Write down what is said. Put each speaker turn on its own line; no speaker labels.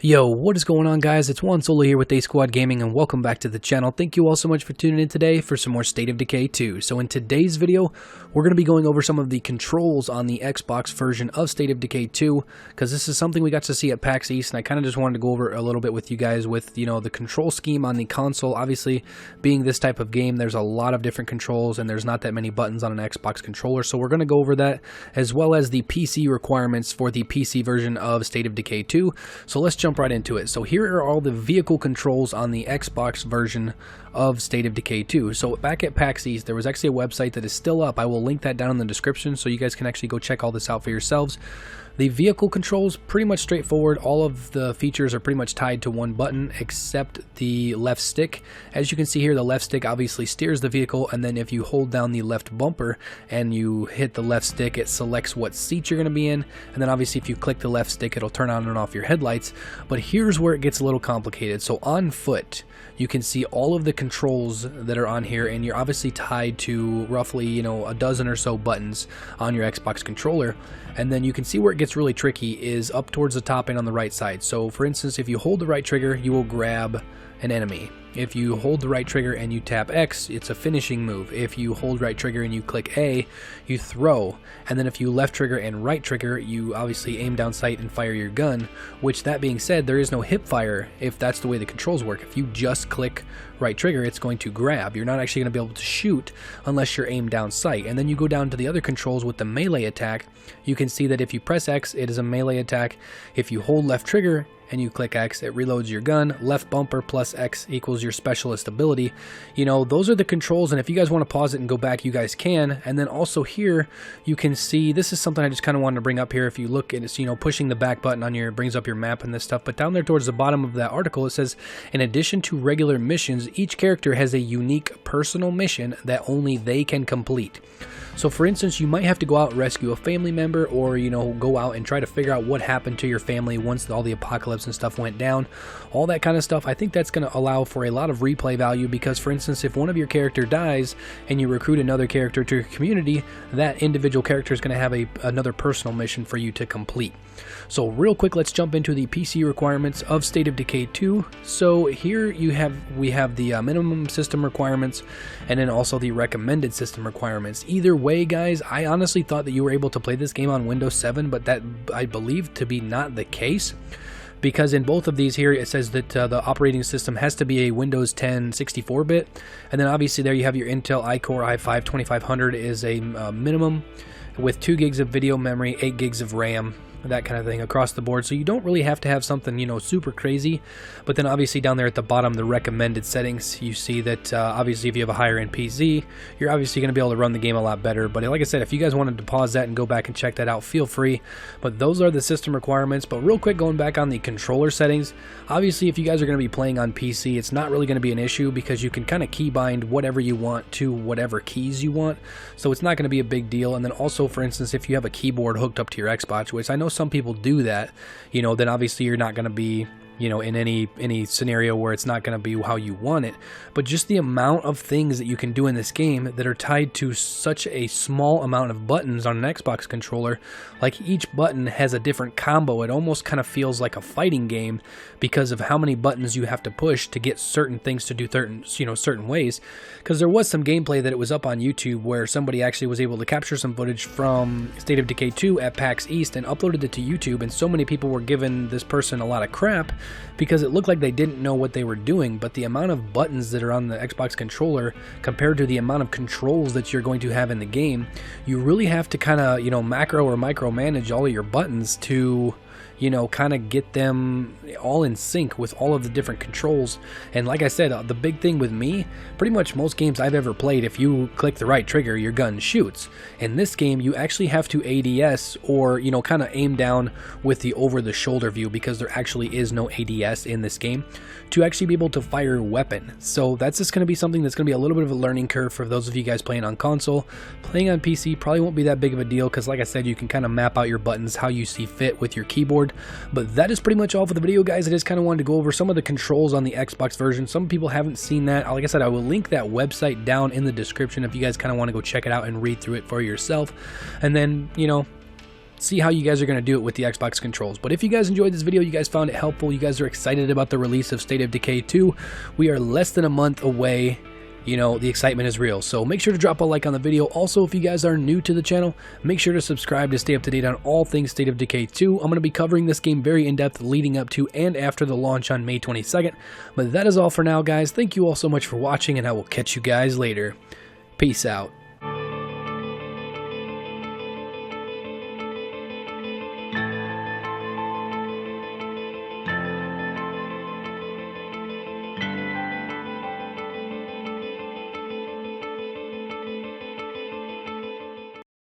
Yo, what is going on, guys? It's Juan Solo here with ASQD Gaming, and welcome back to the channel. Thank you all so much for tuning in today for some more State of Decay 2. So in today's video, we're going to be going over some of the controls on the Xbox version of State of Decay 2, because this is something we got to see at PAX East, and I kind of just wanted to go over a little bit with you guys with, the control scheme on the console. Obviously, being this type of game, there's a lot of different controls, and there's not that many buttons on an Xbox controller, so we're going to go over that, as well as the PC requirements for the PC version of State of Decay 2. So let's jump right into it. So here are all the vehicle controls on the Xbox version of State of Decay 2. So back at PAX East, there was actually a website that is still up. I will link that down in the description so you guys can actually go check all this out for yourselves. The vehicle controls, pretty much straightforward. All of the features are pretty much tied to one button except the left stick. As you can see here, the left stick obviously steers the vehicle, and then if you hold down the left bumper and you hit the left stick, it selects what seat you're going to be in, and then obviously if you click the left stick, it'll turn on and off your headlights. But here's where it gets a little complicated. So on foot, you can see all of the controls that are on here, and you're obviously tied to roughly, a dozen or so buttons on your Xbox controller. And then you can see where it gets really tricky is up towards the top and on the right side. So for instance, if you hold the right trigger, you will grab an enemy. If you hold the right trigger and you tap X, it's a finishing move. If you hold right trigger and you click A, you throw. And then if you left trigger and right trigger, you obviously aim down sight and fire your gun, which, that being said, there is no hip fire if that's the way the controls work. If you just click right trigger, it's going to grab. You're not actually going to be able to shoot unless you're aimed down sight. And then you go down to the other controls with the melee attack. You can see that if you press X, it is a melee attack. If you hold left trigger and you click X, it reloads your gun. Left bumper plus X equals your specialist ability. Those are the controls, and if you guys want to pause it and go back, you guys can. And then also here, you can see, this is something I just kind of wanted to bring up here. If you look at it, pushing the back button on your, brings up your map and this stuff. But down there towards the bottom of that article, it says, in addition to regular missions, each character has a unique personal mission that only they can complete. So for instance, you might have to go out and rescue a family member, or go out and try to figure out what happened to your family once all the apocalypse and stuff went down, all that kind of stuff. I think that's going to allow for a lot of replay value, because for instance, if one of your character dies and you recruit another character to your community, that individual character is going to have another personal mission for you to complete. So real quick, let's jump into the PC requirements of State of Decay 2. So here we have the minimum system requirements, and then also the recommended system requirements. Either way, guys, I honestly thought that you were able to play this game on Windows 7, but that I believe to be not the case, because in both of these here, it says that the operating system has to be a Windows 10 64-bit, and then obviously there you have your Intel iCore i5 2500 is a minimum, with 2 gigs of video memory, 8 gigs of RAM, that kind of thing across the board. So you don't really have to have something super crazy. But then obviously down there at the bottom, the recommended settings, you see that obviously if you have a higher end PC, you're obviously going to be able to run the game a lot better. But like I said, if you guys wanted to pause that and go back and check that out, feel free. But those are the system requirements. But real quick, going back on the controller settings, obviously if you guys are going to be playing on PC, it's not really going to be an issue, because you can kind of keybind whatever you want to whatever keys you want, so it's not going to be a big deal. And then also, for instance, if you have a keyboard hooked up to your Xbox, which I know some people do that, then obviously you're not going to be in any scenario where it's not going to be how you want it. But just the amount of things that you can do in this game that are tied to such a small amount of buttons on an Xbox controller, like each button has a different combo. It almost kind of feels like a fighting game because of how many buttons you have to push to get certain things to do certain ways. Because there was some gameplay that it was up on YouTube where somebody actually was able to capture some footage from State of Decay 2 at PAX East and uploaded it to YouTube, and so many people were giving this person a lot of crap because it looked like they didn't know what they were doing. But the amount of buttons that are on the Xbox controller compared to the amount of controls that you're going to have in the game, you really have to kind of macro or micromanage all of your buttons to kind of get them all in sync with all of the different controls. And like I said, the big thing with me, pretty much most games I've ever played, if you click the right trigger, your gun shoots. In this game, you actually have to ADS, or kind of aim down with the over-the-shoulder view, because there actually is no ADS in this game, to actually be able to fire a weapon. So that's just going to be something that's going to be a little bit of a learning curve for those of you guys playing on console. Playing on PC probably won't be that big of a deal, because like I said, you can kind of map out your buttons how you see fit with your keyboard. But that is pretty much all for the video, guys. I just kind of wanted to go over some of the controls on the Xbox version. Some people haven't seen that. Like I said, I will link that website down in the description if you guys kind of want to go check it out and read through it for yourself. And then, see how you guys are going to do it with the Xbox controls. But if you guys enjoyed this video, you guys found it helpful, you guys are excited about the release of State of Decay 2, we are less than a month away. You know, the excitement is real. So make sure to drop a like on the video. Also, if you guys are new to the channel, make sure to subscribe to stay up to date on all things State of Decay 2. I'm going to be covering this game very in-depth leading up to and after the launch on May 22nd. But that is all for now, guys. Thank you all so much for watching, and I will catch you guys later. Peace out.